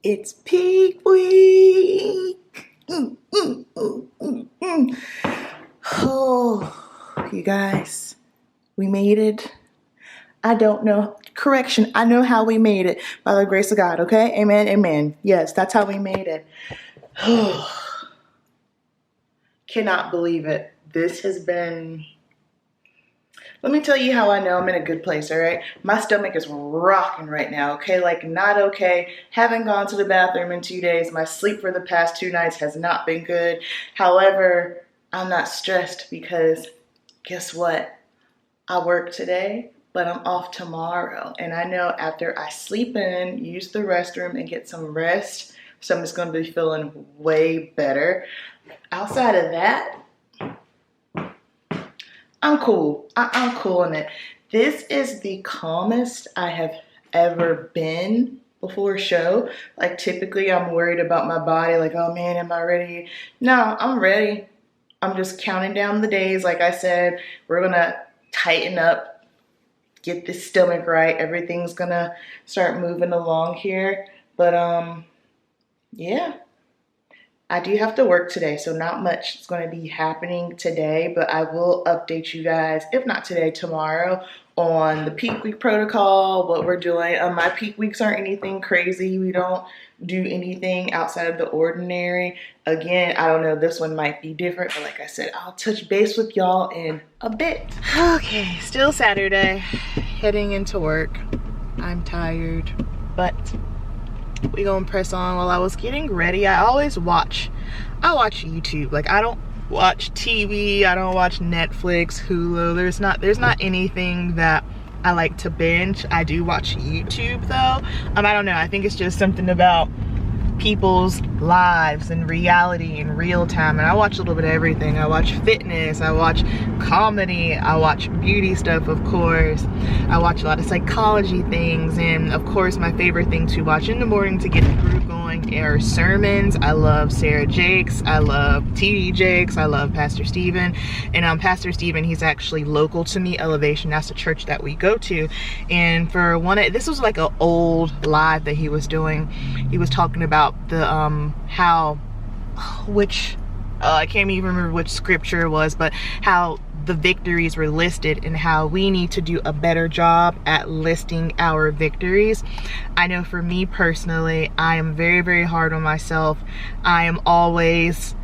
It's peak week. Oh, you guys, we made it. I don't know. Correction, I know how we made it. By the grace of God, okay? Amen, amen. Yes, that's how we made it. Cannot believe it. This has been... Let me tell you how I know I'm in a good place, all right? My stomach is rocking right now, okay? Like, not okay. Haven't gone to the bathroom in 2 days. My sleep for the past 2 nights has not been good. However, I'm not stressed because guess what? I work today, but I'm off tomorrow. And I know after I sleep in, use the restroom, and get some rest, stomach's gonna be feeling way better. Outside of that, I'm cool. I'm cool in it. This is the calmest I have ever been before a show. Like, typically I'm worried about my body. Like, oh man, am I ready? No, I'm ready. I'm just counting down the days. Like I said, we're gonna tighten up, get this stomach right. Everything's gonna start moving along here. But yeah. I do have to work today, so not much is going to be happening today, but I will update you guys, if not today, tomorrow, on the peak week protocol, what we're doing. My peak weeks aren't anything crazy. We don't do anything outside of the ordinary. Again, I don't know, this one might be different, but like I said, I'll touch base with y'all in a bit. Okay, still Saturday, heading into work. I'm tired, but we gonna press on. While I was getting ready, I watch YouTube. Like, I don't watch TV, I don't watch Netflix, Hulu. There's not anything that I like to binge. I do watch YouTube though. I don't know, I think it's just something about people's lives and reality in real time, and I watch a little bit of everything. I watch fitness, I watch comedy, I watch beauty stuff, of course. I watch a lot of psychology things, and of course my favorite thing to watch in the morning to get the groove going are sermons. I love Sarah Jakes, I love TV Jakes, I love Pastor Stephen. And Pastor Stephen, he's actually local to me, Elevation, that's the church that we go to. And for this was like an old live that he was doing. He was talking about the I can't even remember which scripture it was, but how the victories were listed and how we need to do a better job at listing our victories. I know for me personally, I am very, very hard on myself. I am always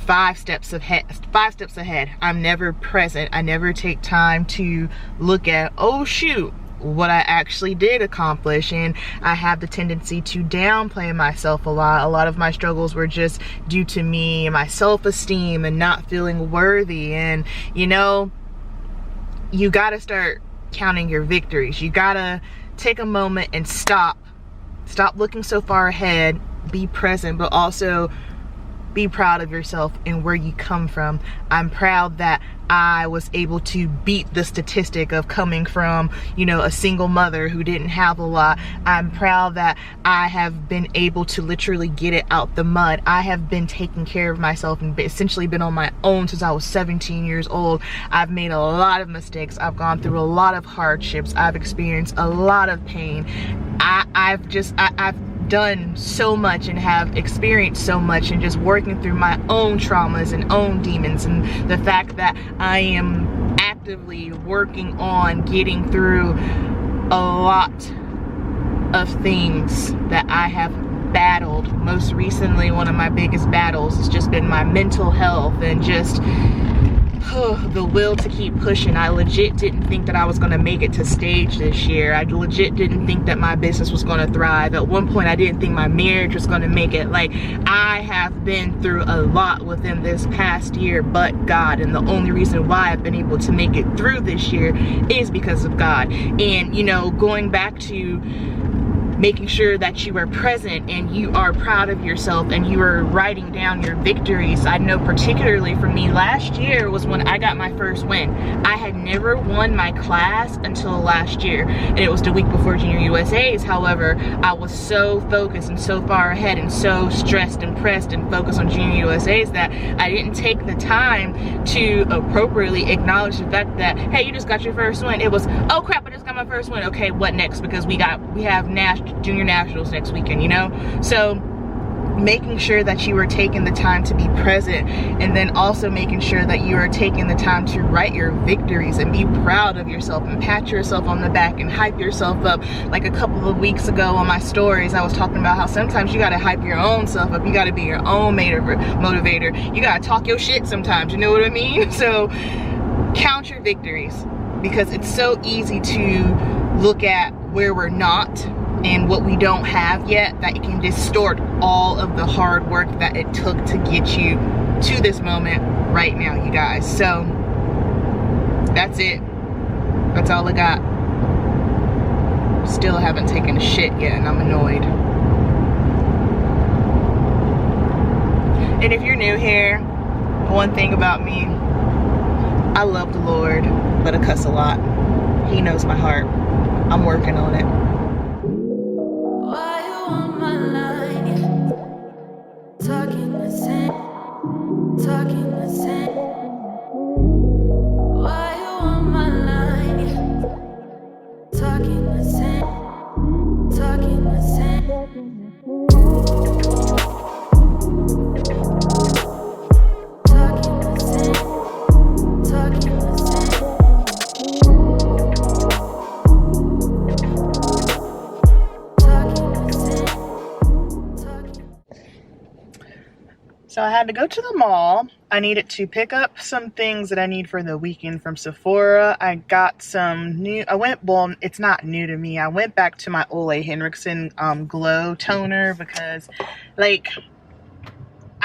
5 steps ahead. I'm never present. I never take time to look at, oh shoot, what I actually did accomplish. And I have the tendency to downplay myself a lot. A lot of my struggles were just due to me and my self-esteem and not feeling worthy. And you know, you gotta start counting your victories. You gotta take a moment and stop looking so far ahead, be present, but also be proud of yourself and where you come from. I'm proud that I was able to beat the statistic of coming from, you know, a single mother who didn't have a lot. I'm proud that I have been able to literally get it out the mud. I have been taking care of myself and essentially been on my own since I was 17 years old. I've made a lot of mistakes. I've gone through a lot of hardships. I've experienced a lot of pain. I've done so much and have experienced so much, and just working through my own traumas and own demons, and the fact that I am actively working on getting through a lot of things that I have battled. Most recently, one of my biggest battles has just been my mental health and just the will to keep pushing. I legit didn't think that I was gonna make it to stage this year. I legit didn't think that my business was gonna thrive. At one point, I didn't think my marriage was gonna make it. Like, I have been through a lot within this past year, but God. And the only reason why I've been able to make it through this year is because of God. And, you know, going back to making sure that you are present and you are proud of yourself and you are writing down your victories. I know particularly for me, last year was when I got my first win. I had never won my class until last year, and it was the week before Junior USA's. However, I was so focused and so far ahead and so stressed and pressed and focused on Junior USA's that I didn't take the time to appropriately acknowledge the fact that, hey, you just got your first win. It was, oh crap, I just got my first win. Okay, what next? Because we have national junior nationals next weekend, you know? So making sure that you are taking the time to be present, and then also making sure that you are taking the time to write your victories and be proud of yourself and pat yourself on the back and hype yourself up. Like a couple of weeks ago on my stories, I was talking about how sometimes you gotta hype your own self up. You gotta be your own motivator. You gotta talk your shit sometimes, you know what I mean? So count your victories, because it's so easy to look at where we're not and what we don't have yet, that it can distort all of the hard work that it took to get you to this moment right now, you guys. So that's it. That's all I got. Still haven't taken a shit yet, and I'm annoyed. And if you're new here, one thing about me, I love the Lord, but I cuss a lot. He knows my heart. I'm working on it. So I had to go to the mall. I needed to pick up some things that I need for the weekend from Sephora. I got some new, well, it's not new to me. I went back to my Ole Henriksen Glow Toner because, like,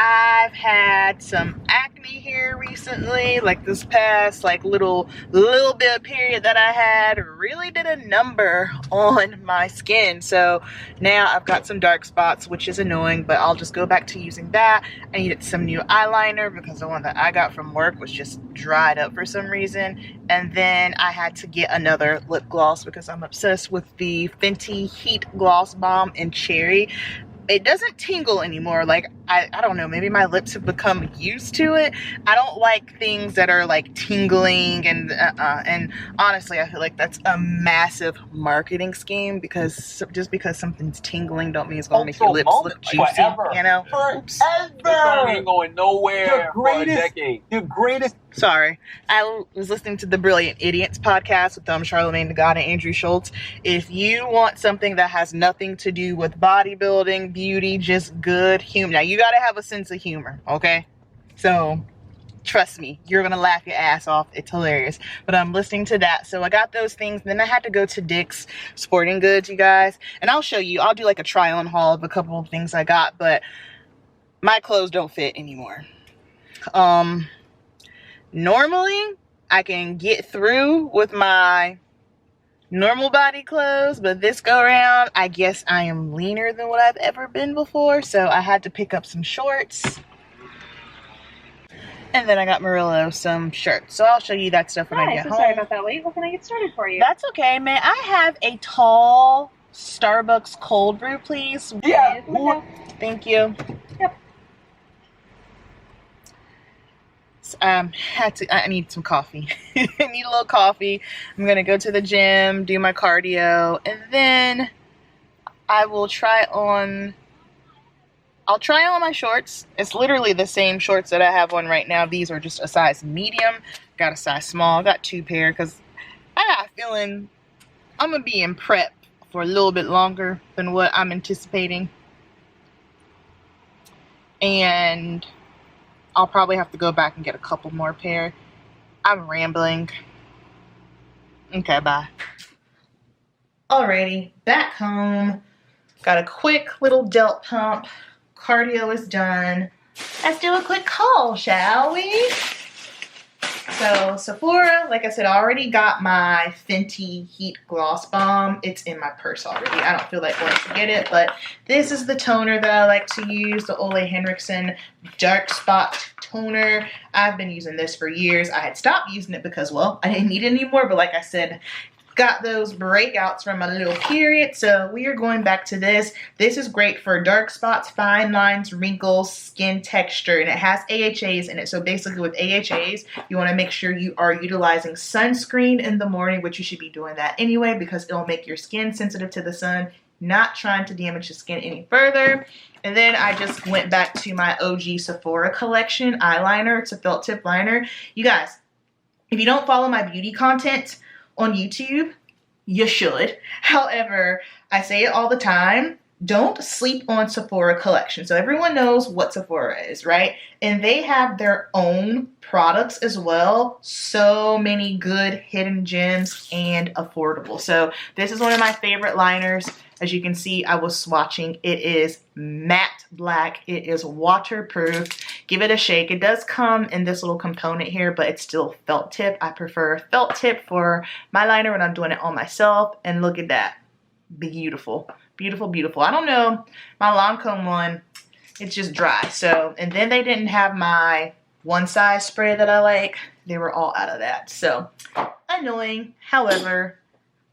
I've had some acne here recently. Like this past little bit of period that I had really did a number on my skin. So now I've got some dark spots, which is annoying, but I'll just go back to using that. I needed some new eyeliner because the one that I got from work was just dried up for some reason. And then I had to get another lip gloss because I'm obsessed with the Fenty Heat Gloss Balm in Cherry. It doesn't tingle anymore. Like, I don't know, maybe my lips have become used to it. I don't like things that are like tingling and honestly, I feel like that's a massive marketing scheme, because just because something's tingling don't mean it's gonna make your lips look juicy, you know? Oops. Forever. Ain't going nowhere for a decade. The greatest. Sorry, I was listening to the Brilliant Idiots podcast with Charlamagne the God and Andrew Schultz. If you want something that has nothing to do with bodybuilding, beauty, just good humor. Now, you gotta have a sense of humor, okay? So, trust me, you're gonna laugh your ass off. It's hilarious. But I'm listening to that. So I got those things. Then I had to go to Dick's Sporting Goods, you guys. And I'll show you. I'll do like a try-on haul of a couple of things I got. But my clothes don't fit anymore. Normally, I can get through with my normal body clothes, but this go around, I guess I am leaner than what I've ever been before, so I had to pick up some shorts. And then I got Murillo some shirts, so I'll show you that stuff when I get home. Sorry about that wait. What can I get started for you? That's okay. May I have a tall Starbucks cold brew, please? Yeah. Thank you. Yep. I need some coffee. I need a little coffee. I'm gonna go to the gym, do my cardio, and then I will I'll try on my shorts. It's literally the same shorts that I have on right now. These are just a size medium. Got a size small. Got 2 pair because I got a feeling I'm gonna be in prep for a little bit longer than what I'm anticipating. And I'll probably have to go back and get a couple more pair. I'm rambling. Okay, bye. Alrighty, back home. Got a quick little delt pump. Cardio is done. Let's do a quick haul, shall we? So Sephora, like I said, I already got my Fenty Heat Gloss Balm. It's in my purse already. I don't feel like going to get it, but this is the toner that I like to use, the Ole Henriksen Dark Spot Toner. I've been using this for years. I had stopped using it because, well, I didn't need it anymore, but like I said, got those breakouts from a little period, so we are going back to this. This is great for dark spots, fine lines, wrinkles, skin texture, and it has AHAs in it. So basically with AHAs, you want to make sure you are utilizing sunscreen in the morning, which you should be doing that anyway because it'll make your skin sensitive to the sun not trying to damage the skin any further. And then I just went back to my OG Sephora collection eyeliner. It's a felt tip liner. You guys, if you don't follow my beauty content on YouTube, you should. However, I say it all the time, don't sleep on Sephora collection. So everyone knows what Sephora is, right? And they have their own products as well. So many good hidden gems and affordable. So this is one of my favorite liners. As you can see, I was swatching. It is matte black. It is waterproof. Give it a shake. It does come in this little component here, but it's still felt tip. I prefer felt tip for my liner when I'm doing it on myself. And look at that. Beautiful. Beautiful, beautiful. I don't know. My Lancome one, it's just dry. So, and then they didn't have my one size spray that I like. They were all out of that. So, annoying. However,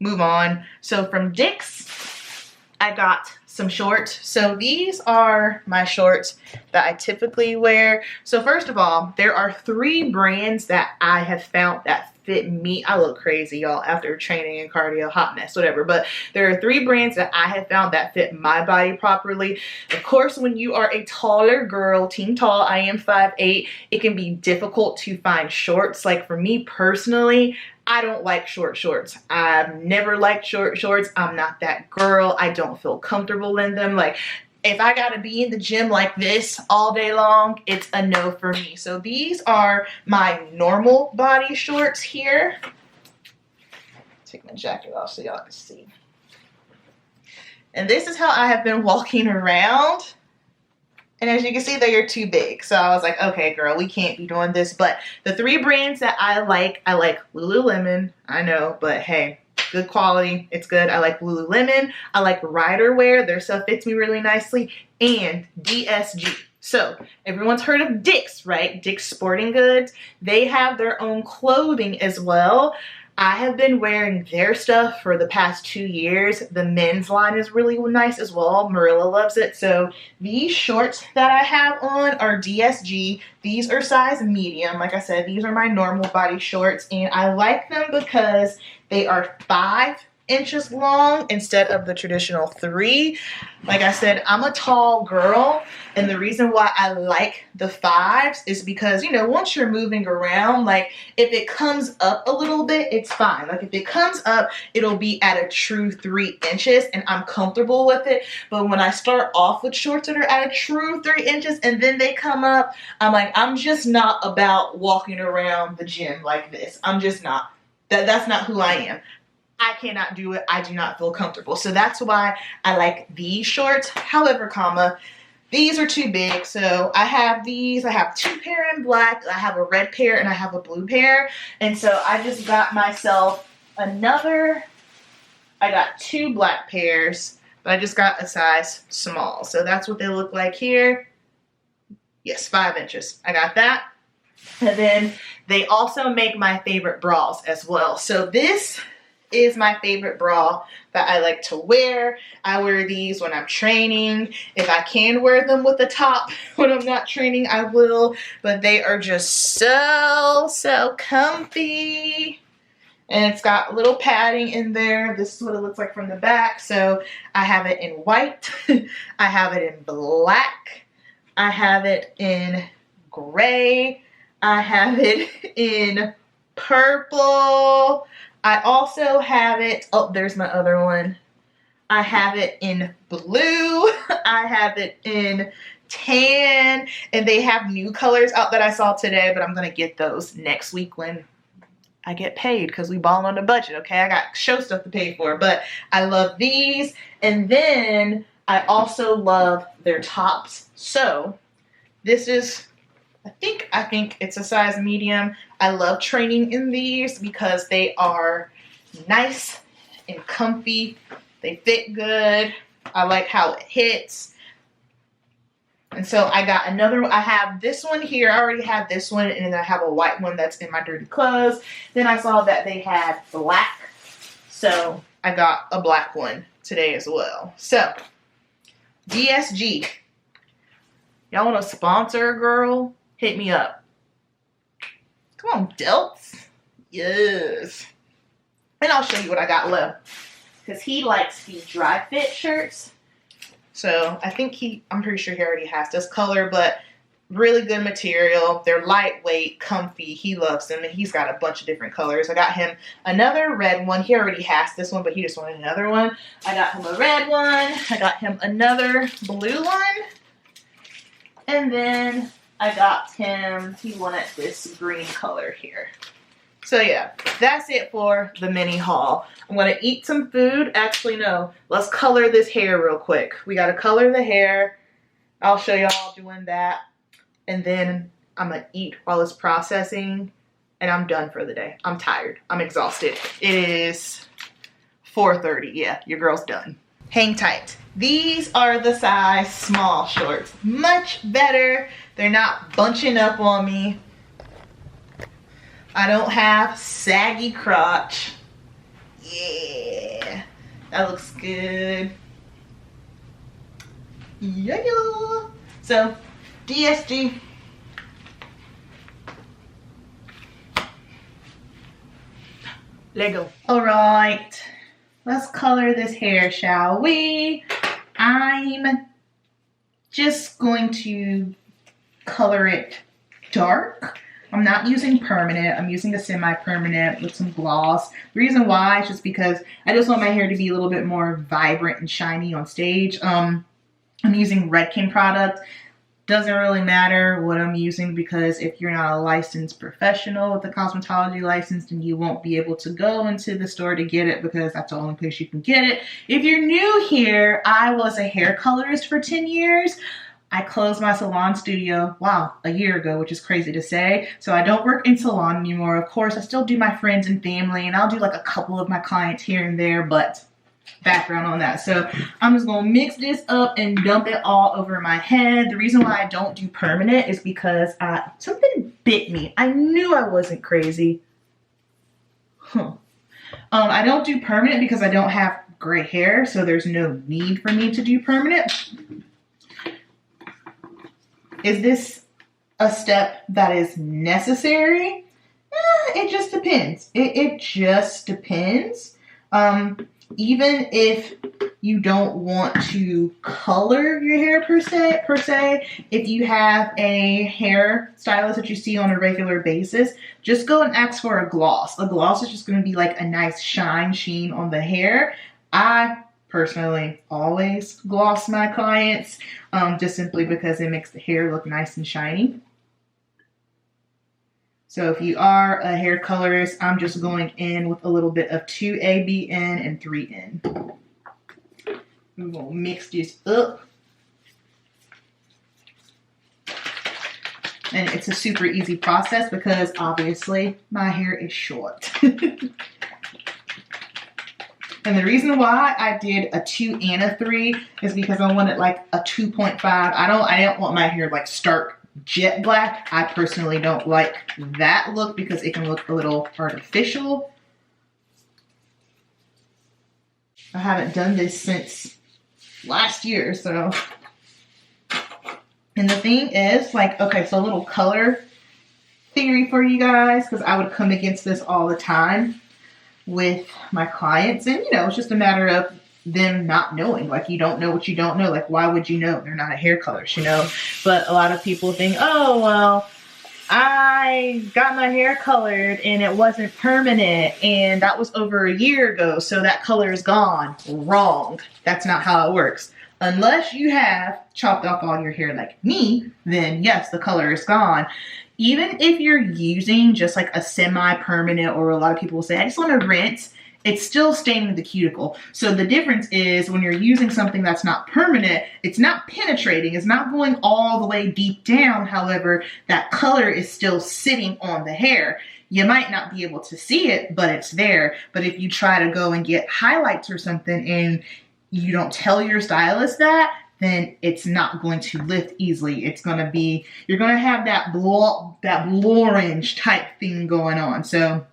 move on. So, from Dick's, I got some shorts. So, these are my shorts that I typically wear. So, first of all, there are 3 brands that I have found that fit me. I look crazy, y'all, after training and cardio, hot mess, whatever. But there are 3 brands that I have found that fit my body properly. Of course, when you are a taller girl, team tall, I am 5'8", it can be difficult to find shorts. Like for me personally, I don't like short shorts. I've never liked short shorts. I'm not that girl. I don't feel comfortable in them. Like, if I gotta be in the gym like this all day long, it's a no for me. So these are my normal body shorts here. Take my jacket off so y'all can see. And this is how I have been walking around. And as you can see, they are too big. So I was like, okay, girl, we can't be doing this. But the 3 brands that I like Lululemon. I know, but hey, good quality. It's good. I like Lululemon. I like Rider Wear. Their stuff fits me really nicely. And DSG. So everyone's heard of Dick's, right? Dick's Sporting Goods. They have their own clothing as well. I have been wearing their stuff for the past 2 years. The men's line is really nice as well. Marilla loves it. So these shorts that I have on are DSG. These are size medium. Like I said, these are my normal body shorts. And I like them because they are 5 inches long instead of the traditional 3. Like I said, I'm a tall girl, and the reason why I like the 5s is because, you know, once you're moving around, like if it comes up a little bit, it's fine. Like if it comes up, it'll be at a true 3 inches and I'm comfortable with it. But when I start off with shorts that are at a true 3 inches and then they come up, I'm like, I'm just not about walking around the gym like this. I'm just not. That's not who I am. I cannot do it. I do not feel comfortable. So that's why I like these shorts. However, these are too big. So I have these. I have 2 pair in black. I have a red pair and I have a blue pair. And so I just got myself another. I got 2 black pairs, but I just got a size small. So that's what they look like here. Yes, 5 inches. I got that. And then they also make my favorite bras as well. So this is my favorite bra that I like to wear. I wear these when I'm training. If I can wear them with a top when I'm not training, I will. But they are just so comfy. And it's got a little padding in there. This is what it looks like from the back. So I have it in white. I have it in black. I have it in gray. I have it in purple. I also have it, oh, there's my other one. I have it in blue. I have it in tan. And they have new colors out that I saw today, but I'm going to get those next week when I get paid because we ball on the budget, okay? I got show stuff to pay for, but I love these. And then I also love their tops. So this is, I think it's a size medium. I love training in these because they are nice and comfy. They fit good. I like how it hits. And so I got another, I have this one here. I already have this one, and then I have a white one that's in my dirty clothes. Then I saw that they had black. So I got a black one today as well. So DSG. Y'all want to sponsor a girl? Hit me up. Come on, Delts. Yes. And I'll show you what I got left. because he likes the dry fit shirts. So I think I'm pretty sure he already has this color, but really good material. They're lightweight, comfy. He loves them, and he's got a bunch of different colors. I got him another red one. He already has this one, but he just wanted another one. I got him a red one. I got him another blue one. And then I got him, he wanted this green color here. So yeah, that's it for the mini haul. I'm gonna eat some food. Actually, no, let's color this hair real quick. We gotta color the hair. I'll show y'all doing that. And then I'm gonna eat while it's processing, and I'm done for the day. I'm tired, I'm exhausted. It is 4:30, yeah, your girl's done. Hang tight. These are the size small shorts. Much better. They're not bunching up on me. I don't have saggy crotch. Yeah, that looks good. Yeah. So, DSG. Lego. All right, let's color this hair, shall we? I'm just going to color it dark. I'm not using permanent. I'm using a semi-permanent with some gloss. The reason why is just because I just want my hair to be a little bit more vibrant and shiny on stage. I'm using Redken product. Doesn't really matter what I'm using, because if you're not a licensed professional with a cosmetology license, then you won't be able to go into the store to get it, because that's the only place you can get it. If you're new here, I was a hair colorist for 10 years. I closed my salon studio, wow, a year ago, which is crazy to say. So I don't work in salon anymore. Of course, I still do my friends and family, and I'll do like a couple of my clients here and there, but background on that. So I'm just gonna mix this up and dump it all over my head. The reason why I don't do permanent is because something bit me. I knew I wasn't crazy. I don't do permanent because I don't have gray hair, so there's no need for me to do permanent. Is this a step that is necessary? It just depends. It just depends. Even if you don't want to color your hair per se, if you have a hair stylist that you see on a regular basis, just go and ask for a gloss. A gloss is just going to be like a nice sheen on the hair. I personally always gloss my clients, just simply because it makes the hair look nice and shiny. So if you are a hair colorist, I'm just going in with a little bit of 2ABN and 3N. We're going to mix this up. And it's a super easy process because obviously my hair is short. And the reason why I did a 2 and a 3 is because I wanted like a 2.5. I don't want my hair like stark jet black. I personally don't like that look because it can look a little artificial. I haven't done this since last year, so. And the thing is, like, okay, so a little color theory for you guys, because I would come against this all the time with my clients, and you know, it's just a matter of them not knowing. Like, you don't know what you don't know. Like, why would you know? They're not a hair colorist, you know. But a lot of people think, oh well, I got my hair colored and it wasn't permanent, and that was over a year ago, so that color is gone. Wrong. That's not how it works. Unless you have chopped off all your hair like me, then yes, the color is gone. Even if you're using just like a semi-permanent, or a lot of people will say, I just want to rinse, it's still staining the cuticle. So the difference is when you're using something that's not permanent, it's not penetrating, it's not going all the way deep down. However, that color is still sitting on the hair. You might not be able to see it, but it's there. But if you try to go and get highlights or something and you don't tell your stylist that, then it's not going to lift easily. It's going to be, you're going to have that orange type thing going on. So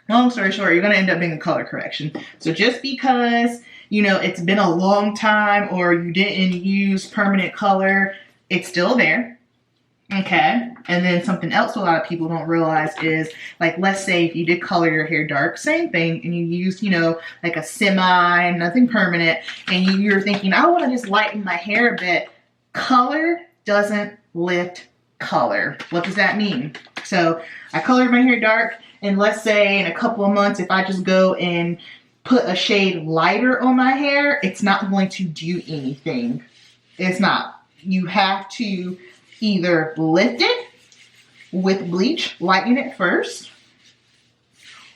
long story short, you're going to end up being a color correction. So just because, you know, it's been a long time or you didn't use permanent color, it's still there. Okay, and then something else a lot of people don't realize is, like, let's say if you did color your hair dark, same thing, and you used, you know, like a semi, nothing permanent, and you're thinking, I want to just lighten my hair a bit. Color doesn't lift color. What does that mean? So I colored my hair dark, and let's say in a couple of months, if I just go and put a shade lighter on my hair, it's not going to do anything. It's not. You have to either lift it with bleach, lighten it first,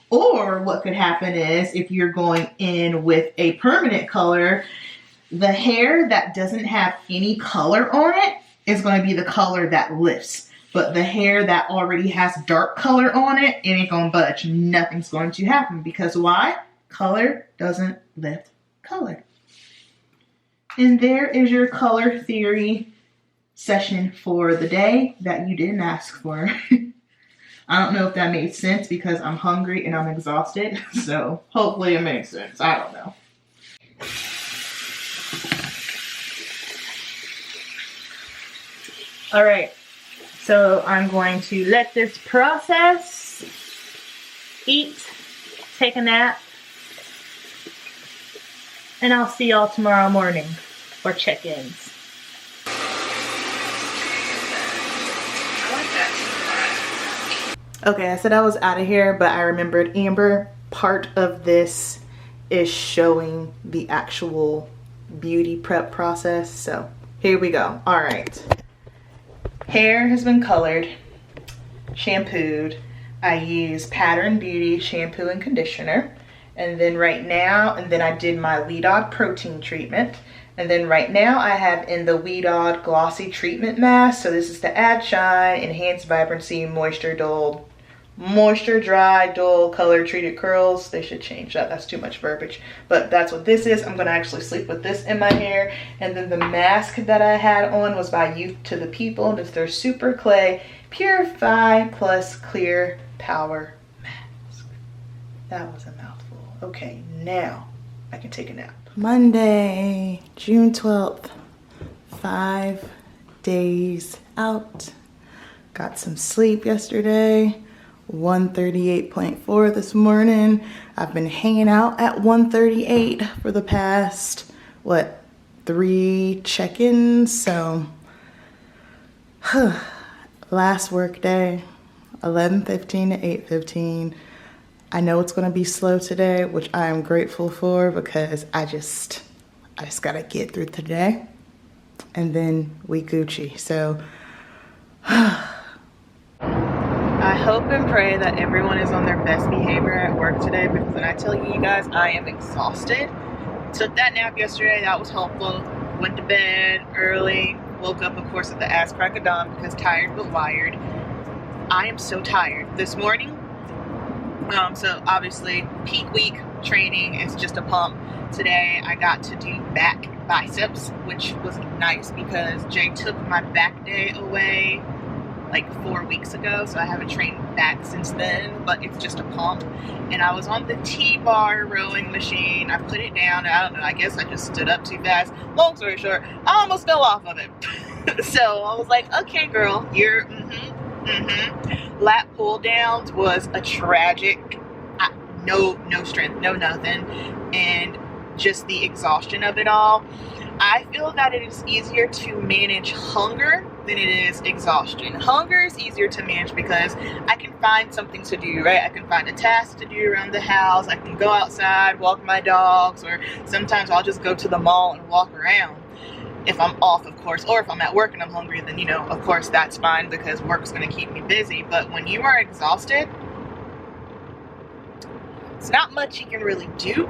or what could happen is if you're going in with a permanent color, the hair that doesn't have any color on it is going to be the color that lifts. But the hair that already has dark color on it, it ain't going to budge. Nothing's going to happen. Because why? Color doesn't lift color. And there is your color theory session for the day that you didn't ask for. I don't know if that made sense because I'm hungry and I'm exhausted. So hopefully it makes sense. I don't know. All right. So I'm going to let this process, eat, take a nap, and I'll see y'all tomorrow morning for check-ins. Okay, I said I was out of here, but I remembered Amber, part of this is showing the actual beauty prep process. So here we go. All right. Hair has been colored, shampooed. I use Pattern Beauty shampoo and conditioner. And then right now, and then I did my Weedod protein treatment. And then right now I have in the Weedod glossy treatment mask. So this is to add shine, enhance vibrancy, moisture dry, dull, color treated curls. They should change that. That's too much verbiage. But that's what this is. I'm going to actually sleep with this in my hair. And then the mask that I had on was by Youth to the People. And it's their Super Clay Purify Plus Clear Power Mask. That was a mouthful. Okay, now I can take a nap. Monday, June 12th. 5 days out. Got some sleep yesterday. 138.4 this morning. I've been hanging out at 138 for the past, what, 3 check-ins? So, last work day, 11:15 to 8:15. I know it's gonna be slow today, which I am grateful for because I just gotta get through today, and then we Gucci. So, I hope and pray that everyone is on their best behavior at work today, because when I tell you guys, I am exhausted. Took that nap yesterday, that was helpful. Went to bed early, woke up of course at the ass crack of dawn because tired but wired. I am so tired. This morning, so obviously peak week training is just a pump. Today I got to do back biceps, which was nice because Jay took my back day away like 4 weeks ago, so I haven't trained back since then, but it's just a pump. And I was on the T-bar rowing machine. I put it down, I don't know, I guess I just stood up too fast. Long story short, I almost fell off of it. So I was like, okay girl, you're Lat pull downs was a tragic, no strength, no nothing, and just the exhaustion of it all. I feel that it is easier to manage hunger than it is exhaustion. Hunger is easier to manage because I can find something to do, right? I can find a task to do around the house. I can go outside, walk my dogs, or sometimes I'll just go to the mall and walk around. If I'm off, of course, or if I'm at work and I'm hungry, then, you know, of course that's fine because work's going to keep me busy. But when you are exhausted, it's not much you can really do,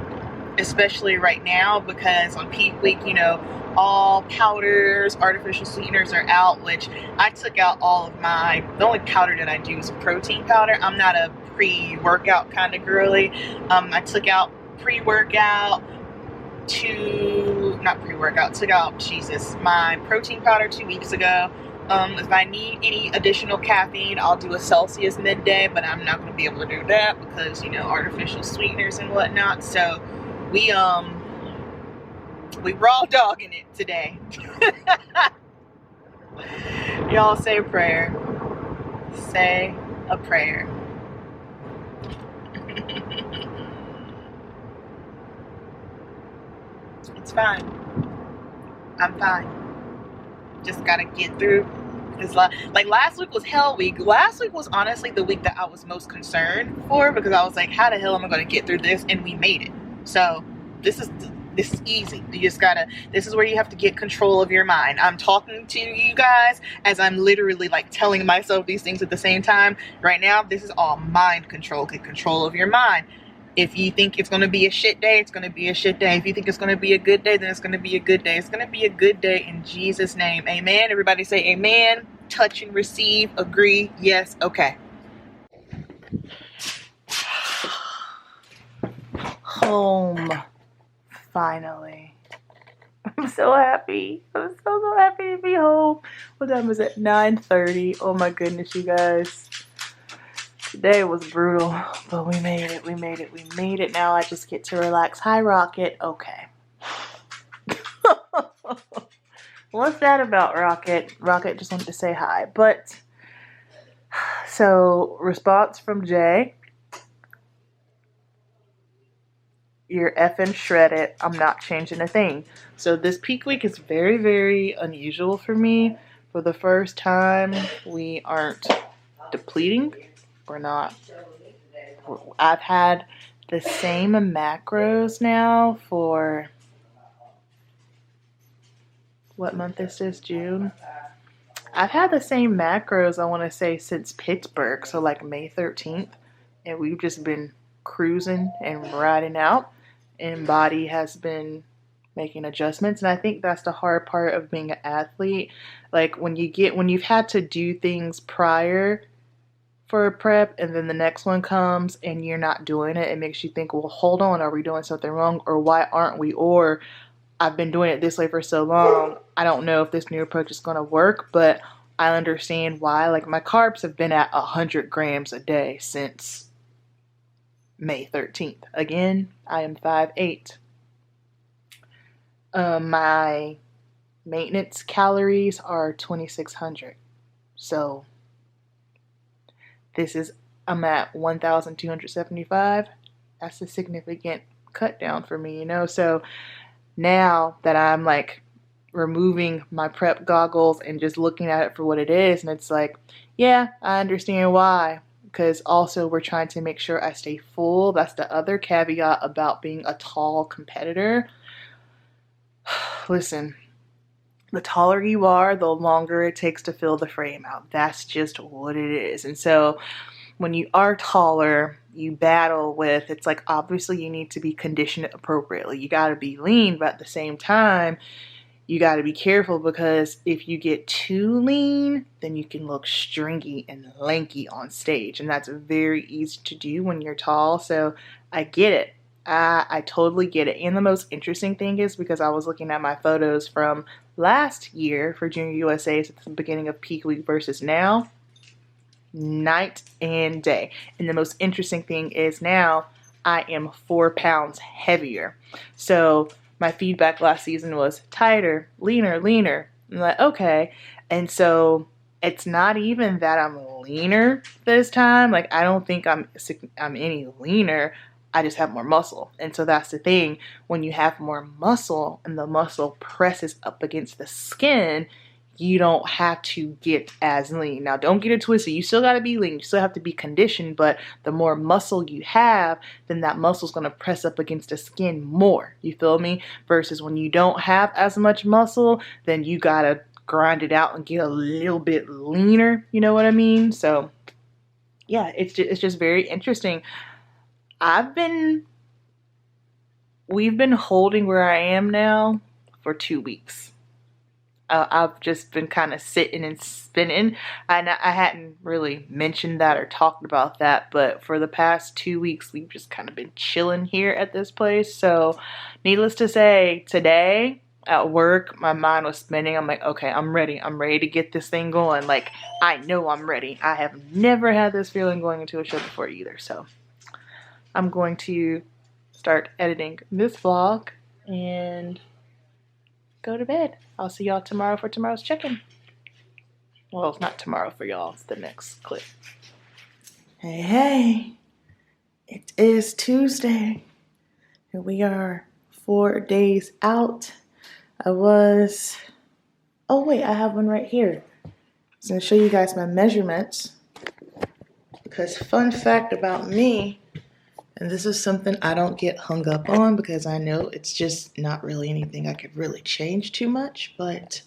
especially right now because on peak week, you know, all powders, artificial sweeteners are out, which I took out all of my, the only powder that I do is pre-workout powder. I'm not a pre-workout kind of girly. I took out pre-workout took out my protein powder 2 weeks ago. If I need any additional caffeine, I'll do a Celsius midday, but I'm not going to be able to do that because, you know, artificial sweeteners and whatnot. So we raw dogging it today. Y'all say a prayer. Say a prayer. It's fine. I'm fine. Just gotta get through. It's like last week was hell week. Last week was honestly the week that I was most concerned for, because I was like, how the hell am I gonna get through this? And we made it. So this is easy. You just gotta, this is where you have to get control of your mind. I'm talking to you guys as I'm literally like telling myself these things at the same time. Right now, this is all mind control. Get control of your mind. If you think it's going to be a shit day, it's going to be a shit day. If you think it's going to be a good day, then it's going to be a good day. It's going to be a good day in Jesus' name. Amen. Everybody say amen. Touch and receive. Agree. Yes. Okay. Home. Finally. I'm so happy. I'm so happy to be home. What time is it? 9:30. Oh my goodness, you guys. Today was brutal, but we made it. We made it. We made it. Now I just get to relax. Hi, Rocket. Okay. What's that about, Rocket? Rocket just wanted to say hi. But, so, response from Jay. You're effing shredded. I'm not changing a thing. So this peak week is very, very unusual for me. For the first time, we aren't depleting. We're not. I've had the same macros now for, what month is this? June? I've had the same macros, I want to say, since Pittsburgh. So like May 13th. And we've just been cruising and riding out. And body has been making adjustments. And I think that's the hard part of being an athlete. Like when you've had to do things prior for a prep and then the next one comes and you're not doing it, it makes you think, well, hold on, are we doing something wrong, or why aren't we? Or I've been doing it this way for so long, I don't know if this new approach is going to work, but I understand why. Like my carbs have been at 100 grams a day since May 13th. Again, I am 5'8". My maintenance calories are 2,600. So I'm at 1,275. That's a significant cut down for me, you know? So now that I'm like removing my prep goggles and just looking at it for what it is, and it's like, yeah, I understand why. Because also we're trying to make sure I stay full. That's the other caveat about being a tall competitor. Listen, the taller you are, the longer it takes to fill the frame out. That's just what it is. And so when you are taller, you battle with, it's like obviously you need to be conditioned appropriately. You got to be lean, but at the same time, you got to be careful, because if you get too lean, then you can look stringy and lanky on stage. And that's very easy to do when you're tall. So I get it. I totally get it. And the most interesting thing is, because I was looking at my photos from last year for Junior USA, so at the beginning of peak week versus now, night and day. And the most interesting thing is now I am 4 pounds heavier. So my feedback last season was tighter, leaner, leaner. I'm like, okay. And so it's not even that I'm leaner this time. Like, I don't think I'm any leaner. I just have more muscle. And so that's the thing. When you have more muscle and the muscle presses up against the skin, you don't have to get as lean. Now, don't get it twisted. You still got to be lean. You still have to be conditioned. But the more muscle you have, then that muscle's going to press up against the skin more. You feel me? Versus when you don't have as much muscle, then you got to grind it out and get a little bit leaner. You know what I mean? So, yeah, it's just very interesting. We've been holding where I am now for 2 weeks. I've just been kind of sitting and spinning. I hadn't really mentioned that or talked about that, but for the past 2 weeks, we've just kind of been chilling here at this place. So needless to say, today at work, my mind was spinning. I'm like, okay, I'm ready. I'm ready to get this thing going. Like, I know I'm ready. I have never had this feeling going into a show before either. So I'm going to start editing this vlog and go to bed. I'll see y'all tomorrow for tomorrow's check-in. Well, it's not tomorrow for y'all. It's the next clip. Hey, hey. It is Tuesday. And we are 4 days out. Oh wait, I have one right here. I'm going to show you guys my measurements. Because fun fact about me, and this is something I don't get hung up on because I know it's just not really anything I could really change too much, but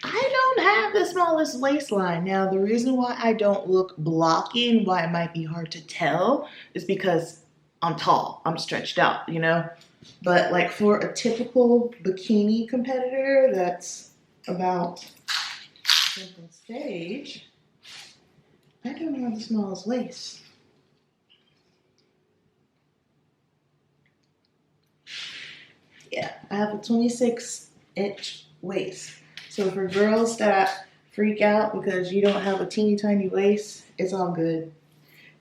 I don't have the smallest waistline. Now, the reason why I don't look blocky and why it might be hard to tell is because I'm tall. I'm stretched out, you know? But like for a typical bikini competitor that's about on stage, I don't have the smallest waist. Yeah, I have a 26-inch waist. So for girls that freak out because you don't have a teeny tiny waist, it's all good.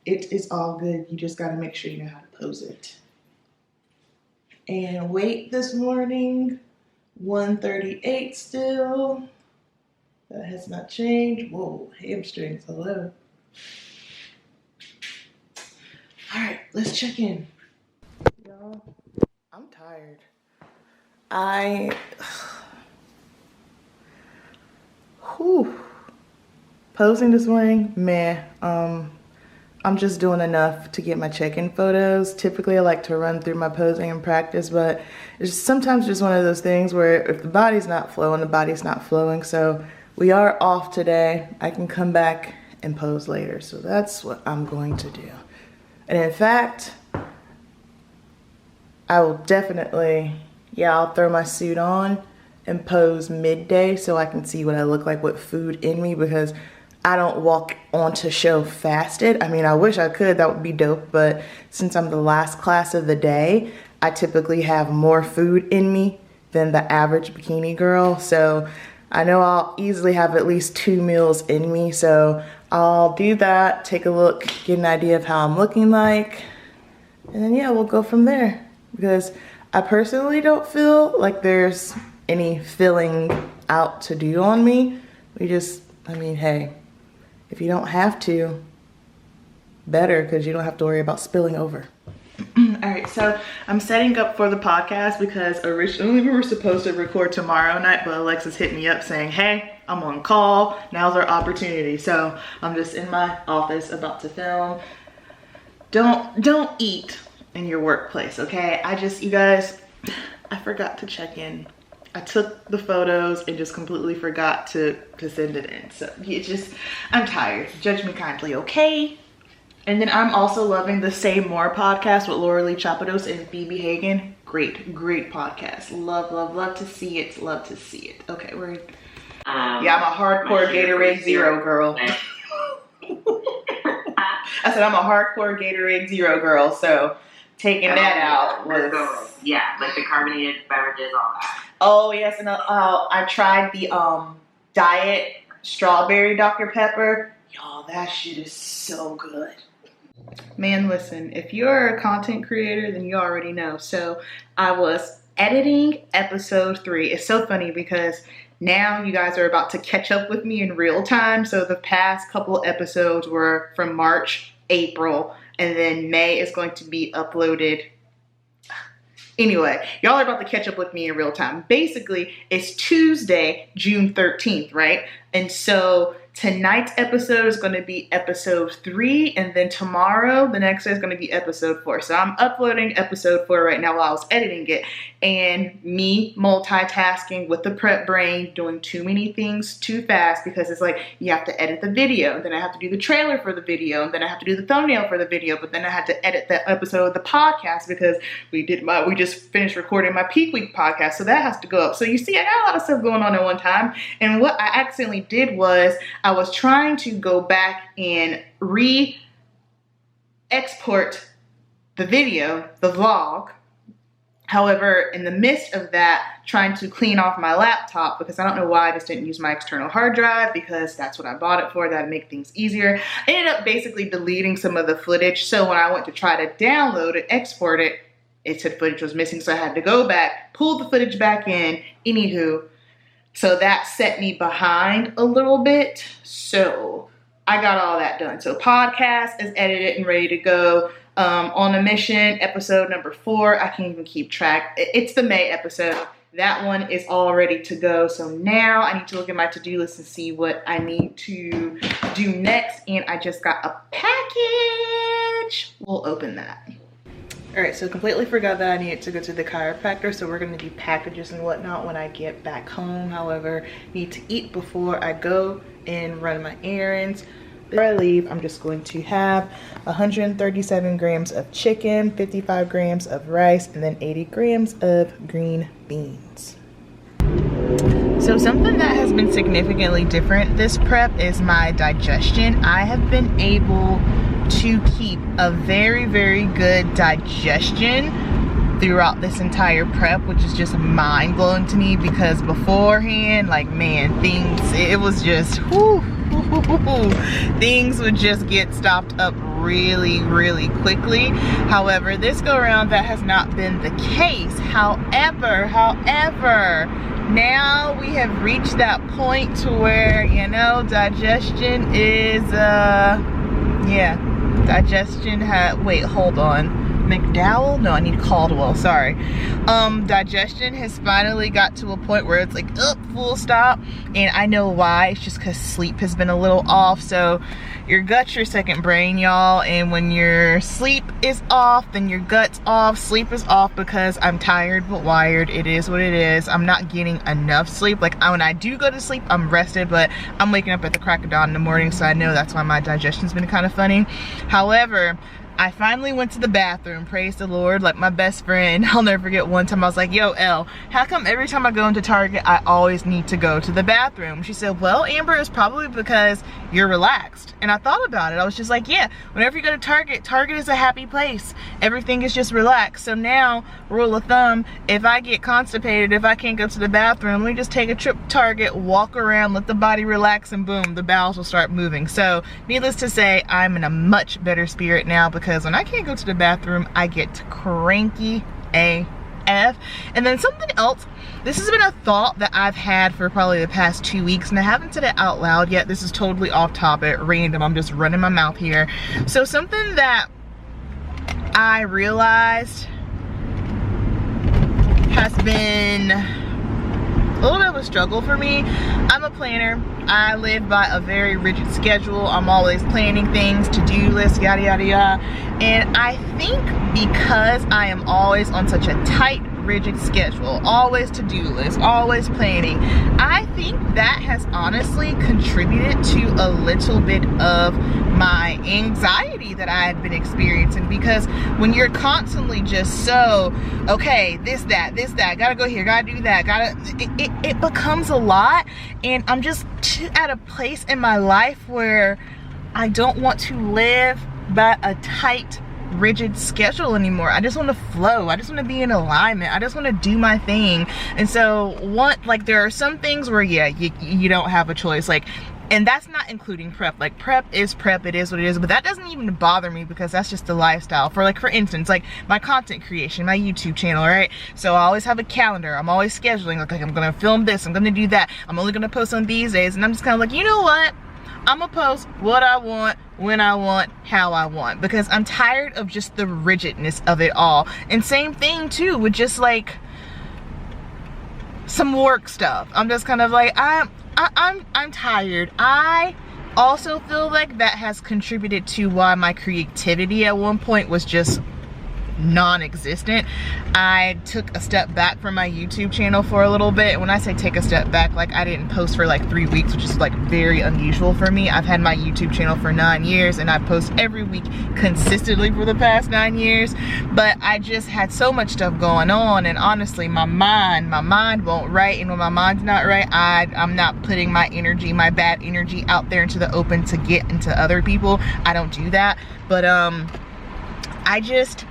It is all good. You just gotta make sure you know how to pose it. And weight this morning, 138 still. That has not changed. Whoa, hamstrings, hello. All right, let's check in. Y'all, I'm tired. Posing this morning, meh. I'm just doing enough to get my check-in photos. Typically, I like to run through my posing and practice, but it's sometimes just one of those things where if the body's not flowing, the body's not flowing. So we are off today. I can come back and pose later. So that's what I'm going to do. And in fact, I will definitely, I'll throw my suit on and pose midday so I can see what I look like with food in me, because I don't walk onto show fasted. I mean, I wish I could, that would be dope, but since I'm the last class of the day, I typically have more food in me than the average bikini girl. So I know I'll easily have at least 2 meals in me. So I'll do that, take a look, get an idea of how I'm looking like, and then we'll go from there. Because I personally don't feel like there's any filling out to do on me. Hey, if you don't have to, better, because you don't have to worry about spilling over. All right, so I'm setting up for the podcast because originally we were supposed to record tomorrow night, but Alexis hit me up saying, hey, I'm on call, now's our opportunity. So I'm just in my office about to film. Don't eat in your workplace, okay? You guys, I forgot to check in. I took the photos and just completely forgot to send it in. So I'm tired. Judge me kindly, okay? And then I'm also loving the Say More podcast with Laura Lee Chapados and Phoebe Hagen. Great podcast. Love to see it. Love to see it. Okay, I'm a hardcore Gatorade Zero girl. I said I'm a hardcore Gatorade Zero girl, so taking that out was... like the carbonated beverages, all that. Oh, yes, and I tried the diet strawberry Dr. Pepper. Y'all, that shit is so good. Man, listen, if you're a content creator, then you already know. So I was editing episode 3. It's so funny because now you guys are about to catch up with me in real time. So the past couple episodes were from March, April, and then May is going to be uploaded. Anyway, y'all are about to catch up with me in real time. Basically, it's Tuesday, June 13th, right? And so tonight's episode is going to be episode 3, and then tomorrow, the next day, is going to be episode 4. So I'm uploading episode 4 right now while I was editing it, and me multitasking with the prep brain, doing too many things too fast, because it's like, you have to edit the video, then I have to do the trailer for the video, and then I have to do the thumbnail for the video, but then I had to edit that episode of the podcast because we just finished recording my peak week podcast, so that has to go up. So you see, I got a lot of stuff going on at one time, and what I accidentally did was I was trying to go back and re-export the video, the vlog. However, in the midst of that, trying to clean off my laptop, because I don't know why I just didn't use my external hard drive, because that's what I bought it for, that'd make things easier. I ended up basically deleting some of the footage, so when I went to try to download it, export it, it said footage was missing, so I had to go back, pull the footage back in. Anywho, So that set me behind a little bit. So I got all that done. So podcast is edited and ready to go. On a mission, episode number 4. I can't even keep track. It's the May episode. That one is all ready to go. So now I need to look at my to-do list and see what I need to do next. And I just got a package. We'll open that. All right, so completely forgot that I needed to go to the chiropractor. So we're gonna do packages and whatnot when I get back home. However, need to eat before I go and run my errands. Before I leave, I'm just going to have 137 grams of chicken, 55 grams of rice, and then 80 grams of green beans. So something that has been significantly different this prep is my digestion. I have been able to keep a very, very good digestion throughout this entire prep, which is just mind-blowing to me, because beforehand, like, man, it was just, whew, things would just get stopped up really, really quickly. However, this go around, that has not been the case. However, now we have reached that point to where, you know, digestion is, wait, hold on. McDowell? No, I need Caldwell, sorry. Digestion has finally got to a point where it's like, full stop. And I know why. It's just because sleep has been a little off. So your gut's your second brain, y'all. And when your sleep is off, then your gut's off. Sleep is off because I'm tired but wired. It is what it is. I'm not getting enough sleep. Like, when I do go to sleep, I'm rested, but I'm waking up at the crack of dawn in the morning. So I know that's why my digestion's been kind of funny. However, I finally went to the bathroom, praise the Lord. Like, my best friend, I'll never forget, one time I was like, yo, Elle, how come every time I go into Target, I always need to go to the bathroom? She said, well, Amber, it's probably because you're relaxed. And I thought about it. I was just like, yeah, whenever you go to Target, Target is a happy place. Everything is just relaxed. So now, rule of thumb, if I get constipated, if I can't go to the bathroom, let me just take a trip to Target, walk around, let the body relax, and boom, the bowels will start moving. So, needless to say, I'm in a much better spirit now, because when I can't go to the bathroom, I get cranky AF. And then something else, this has been a thought that I've had for probably the past 2 weeks, and I haven't said it out loud yet. This is totally off topic, random. I'm just running my mouth here. So something that I realized has been a little bit of a struggle for me. I'm a planner. I live by a very rigid schedule. I'm always planning things, to-do lists, yada yada yada. And I think because I am always on such a tight, rigid schedule, always to-do list, always planning, I think that has honestly contributed to a little bit of my anxiety that I have been experiencing. Because when you're constantly just so, okay, this, that, gotta go here, gotta do that, it becomes a lot. And I'm just at a place in my life where I don't want to live by a tight, rigid schedule anymore. I just want to flow. I just want to be in alignment. I just want to do my thing. And so there are some things where, yeah, you don't have a choice. Like, and that's not including prep. Like, prep is prep, it is what it is, but that doesn't even bother me, because that's just the lifestyle. For instance, like my content creation, my YouTube channel, right? So I always have a calendar. I'm always scheduling, like I'm gonna film this, I'm gonna do that, I'm only gonna post on these days. And I'm just kind of like, you know what? I'm gonna post what I want, when I want, how I want, because I'm tired of just the rigidness of it all. And same thing too with just like some work stuff. I'm just kind of like, I'm tired. I also feel like that has contributed to why my creativity at one point was just non-existent. I took a step back from my YouTube channel for a little bit. And when I say take a step back, like, I didn't post for like 3 weeks, which is like very unusual for me. I've had my YouTube channel for 9 years, and I post every week consistently for the past 9 years. But I just had so much stuff going on, and honestly, my mind won't right. And when my mind's not right, I'm not putting my energy, my bad energy, out there into the open to get into other people. I don't do that. But I just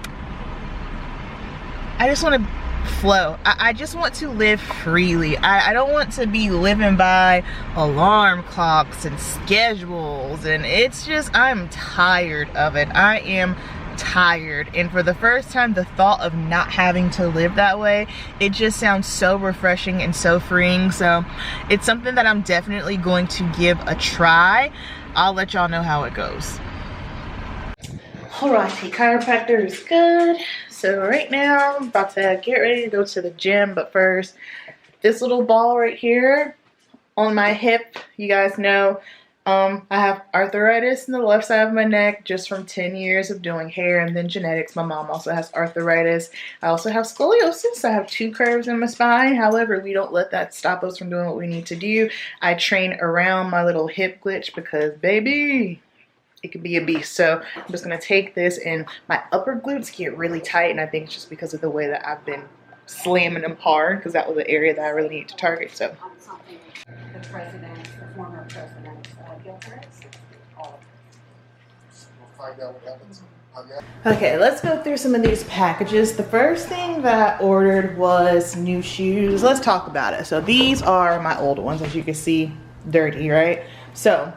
want to flow. I just want to live freely. I don't want to be living by alarm clocks and schedules, and it's just, I'm tired of it. I am tired. And for the first time, the thought of not having to live that way, it just sounds so refreshing and so freeing. So it's something that I'm definitely going to give a try. I'll let y'all know how it goes. Alrighty, chiropractor is good. So right now I'm about to get ready to go to the gym, but first, this little ball right here on my hip, you guys know I have arthritis in the left side of my neck just from 10 years of doing hair and then genetics. My mom also has arthritis. I also have scoliosis. I have 2 curves in my spine. However, we don't let that stop us from doing what we need to do. I train around my little hip glitch because, baby, it could be a beast. So I'm just going to take this, and my upper glutes get really tight, and I think it's just because of the way that I've been slamming them hard, because that was the area that I really need to target. So the president, the former president, okay, let's go through some of these packages. The first thing that I ordered was new shoes. Let's talk about it. So these are my old ones, as you can see, dirty, right? So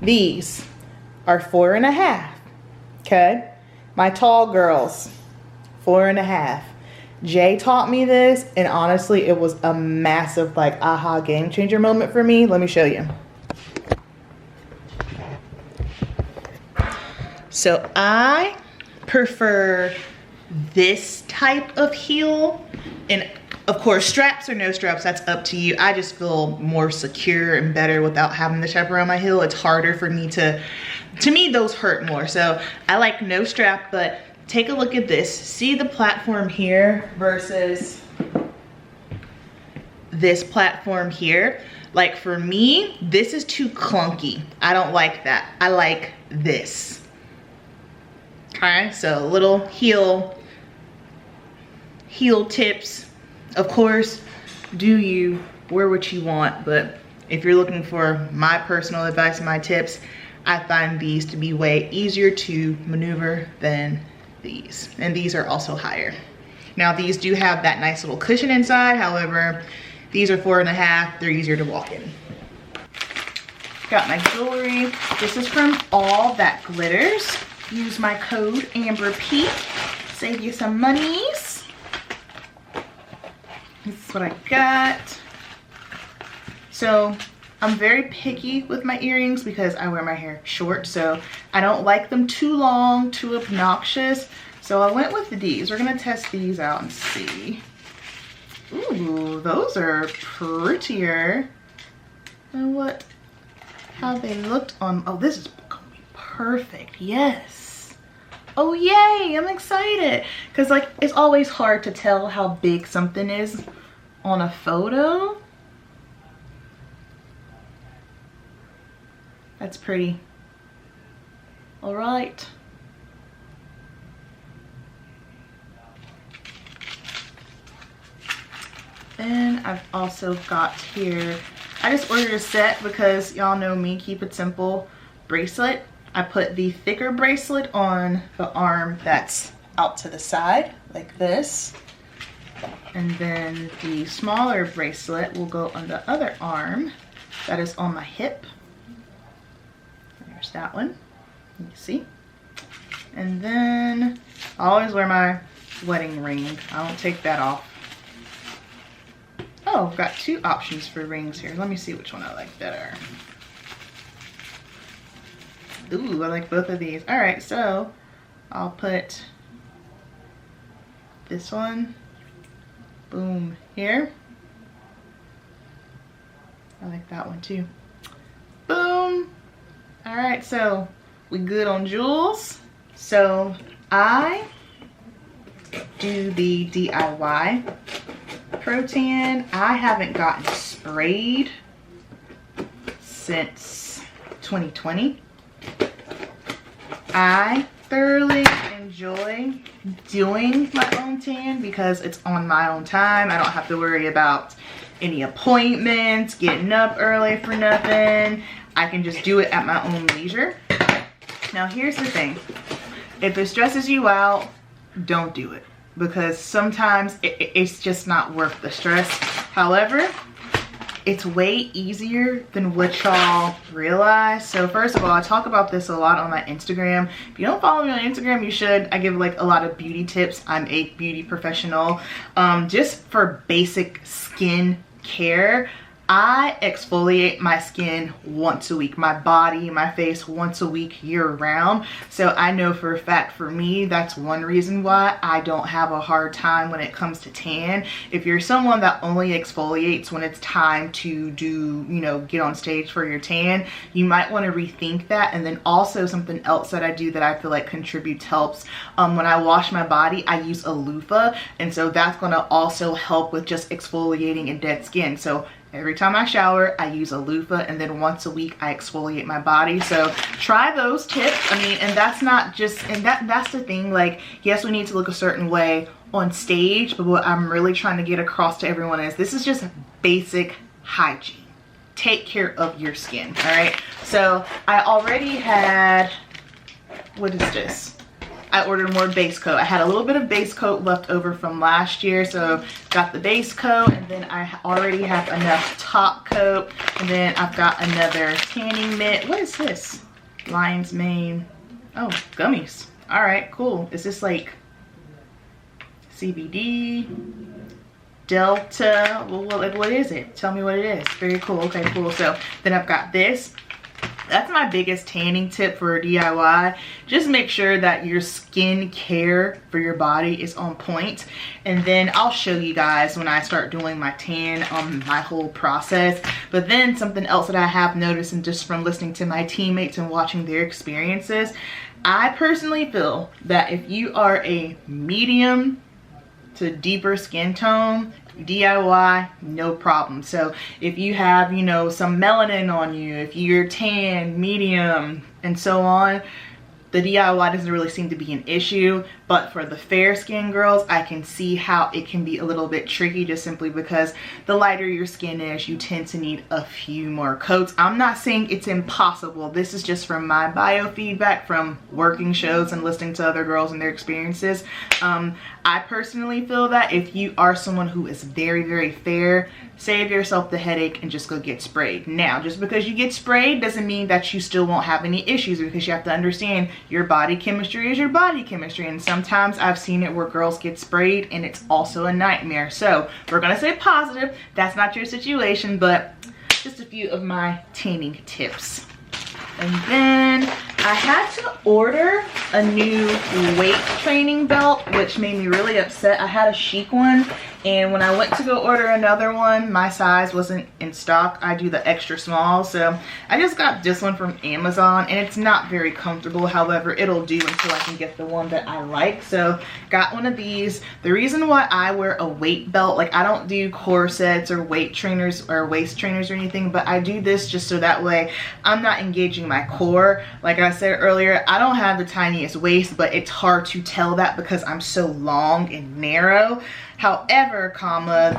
these are 4.5. Okay, my tall girls, 4.5. Jay taught me this, and honestly, it was a massive, like, aha, game changer moment for me. Let me show you. So I prefer this type of heel, and of course, straps or no straps, that's up to you. I just feel more secure and better without having the strap around my heel. It's harder for me to me, those hurt more. So I like no strap, but take a look at this. See the platform here versus this platform here? Like, for me, this is too clunky. I don't like that. I like this. Okay, so little heel tips. Of course, do you wear what you want, but if you're looking for my personal advice and my tips, I find these to be way easier to maneuver than these, and these are also higher. Now these do have that nice little cushion inside. However, these are 4.5. They're easier to walk in. Got my jewelry. This is from All That Glitters. Use my code Amberp. Save you some monies. This is what I got. So I'm very picky with my earrings because I wear my hair short, so I don't like them too long, too obnoxious. So I went with these. We're gonna test these out and see. Ooh, those are prettier than how they looked on. Oh, this is gonna be perfect. Yes. Oh yay, I'm excited. Cause like, it's always hard to tell how big something is on a photo. That's pretty. All right. Then I've also got here, I just ordered a set because y'all know me, keep it simple, bracelet. I put the thicker bracelet on the arm that's out to the side, like this. And then the smaller bracelet will go on the other arm that is on my hip. There's that one, you can see. And then I always wear my wedding ring. I don't take that off. Oh, I've got 2 options for rings here. Let me see which one I like better. Ooh, I like both of these. All right, so I'll put this one, boom, here. I like that one too. Boom. All right, so we good on jewels. So I do the DIY Pro-Tan. I haven't gotten sprayed since 2020. I thoroughly enjoy doing my own tan because it's on my own time. I don't have to worry about any appointments, getting up early for nothing. I can just do it at my own leisure. Now here's the thing. If it stresses you out, don't do it, because sometimes it's just not worth the stress. However, it's way easier than what y'all realize. So first of all, I talk about this a lot on my Instagram. If you don't follow me on Instagram, you should. I give like a lot of beauty tips. I'm a beauty professional. Just for basic skin care, I exfoliate my skin once a week, my body, my face once a week, year round. So I know for a fact, for me, that's one reason why I don't have a hard time when it comes to tan. If you're someone that only exfoliates when it's time to do, you know, get on stage for your tan, you might want to rethink that. And then also something else that I do that I feel like contributes, helps, when I wash my body, I use a loofah, and so that's going to also help with just exfoliating and dead skin. So every time I shower, I use a loofah, and then once a week I exfoliate my body. So try those tips. I mean, and that's not just, and that's the thing, like, yes, we need to look a certain way on stage, but what I'm really trying to get across to everyone is this is just basic hygiene. Take care of your skin, all right? So I already had, what is this? I ordered more base coat. I had a little bit of base coat left over from last year, so got the base coat, and then I already have enough top coat, and then I've got another tanning mitt. What is this? Lion's Mane. Oh, gummies. All right, cool. Is this like CBD? Delta? Well, what is it? Tell me what it is. Very cool. Okay, cool. So then I've got this. That's my biggest tanning tip for DIY. Just make sure that your skin care for your body is on point. And then I'll show you guys when I start doing my tan, my whole process. But then something else that I have noticed, and just from listening to my teammates and watching their experiences, I personally feel that if you are a medium to deeper skin tone, DIY, no problem. So if you have, you know, some melanin on you, if you're tan, medium, and so on, the DIY doesn't really seem to be an issue. But for the fair skin girls, I can see how it can be a little bit tricky, just simply because the lighter your skin is, you tend to need a few more coats. I'm not saying it's impossible. This is just from my biofeedback from working shows and listening to other girls and their experiences. I personally feel that if you are someone who is very, very fair, save yourself the headache and just go get sprayed. Now, just because you get sprayed doesn't mean that you still won't have any issues, because you have to understand your body chemistry is your body chemistry. And sometimes I've seen it where girls get sprayed and it's also a nightmare. So we're gonna say positive. That's not your situation, but just a few of my tanning tips. And then I had to order a new weight training belt, which made me really upset. I had a chic one, and when I went to go order another one, my size wasn't in stock. I do the extra small, so I just got this one from Amazon, and it's not very comfortable. However, it'll do until I can get the one that I like. So got one of these. The reason why I wear a weight belt, like I don't do corsets or weight trainers or waist trainers or anything, but I do this just so that way I'm not engaging my core. Like I said earlier, I don't have the tiniest waist, but it's hard to tell that because I'm so long and narrow. However,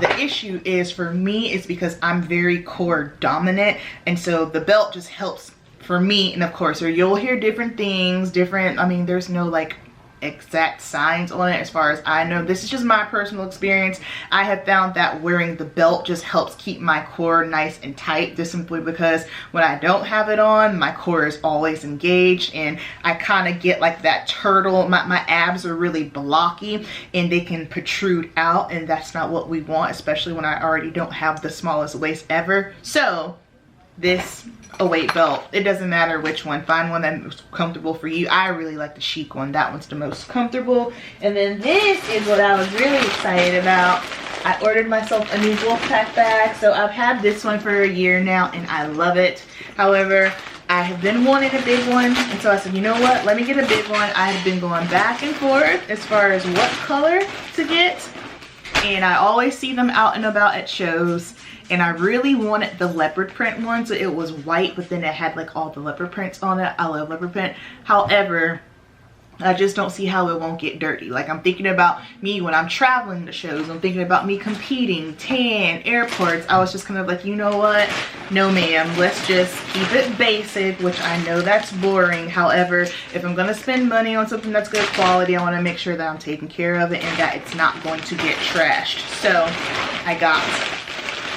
the issue is for me is because I'm very core dominant, and so the belt just helps for me. And of course, or you'll hear different things, I mean, there's no like exact science on it as far as I know. This is just my personal experience. I have found that wearing the belt just helps keep my core nice and tight, just simply because when I don't have it on, my core is always engaged, and I kind of get like that turtle. My abs are really blocky and they can protrude out, and that's not what we want, especially when I already don't have the smallest waist ever. So this a weight belt, it doesn't matter which one, find one that's comfortable for you. I really like the chic one. That one's the most comfortable. And then this is what I was really excited about. I ordered myself a new Wolfpack bag. So I've had this one for a year now and I love it. However, I have been wanting a big one, and so I said, you know what, let me get a big one. I have been going back and forth as far as what color to get, and I always see them out and about at shows. And I really wanted the leopard print one, so it was white, but then it had like all the leopard prints on it. I love leopard print. However, I just don't see how it won't get dirty. Like, I'm thinking about me when I'm traveling to shows. I'm thinking about me competing, tan, airports. I was just kind of like, you know what? No, ma'am. Let's just keep it basic, which I know that's boring. However, if I'm going to spend money on something that's good quality, I want to make sure that I'm taking care of it and that it's not going to get trashed. So,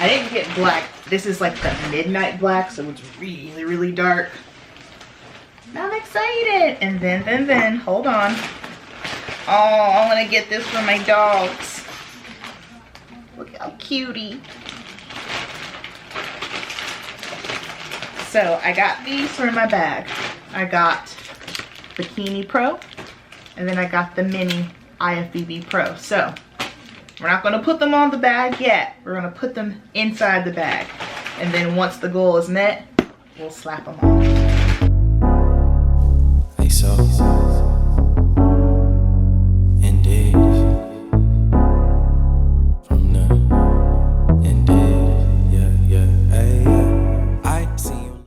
I didn't get black This is like the midnight black, so it's really, really dark. I'm excited. And then, hold on. Oh, I want to get this for my dogs. Look how cutie. So I got these for my bag. I got Bikini Pro, and then I got the mini IFBB Pro. So we're not gonna put them on the bag yet. We're gonna put them inside the bag. And then once the goal is met, we'll slap them on. Hey, so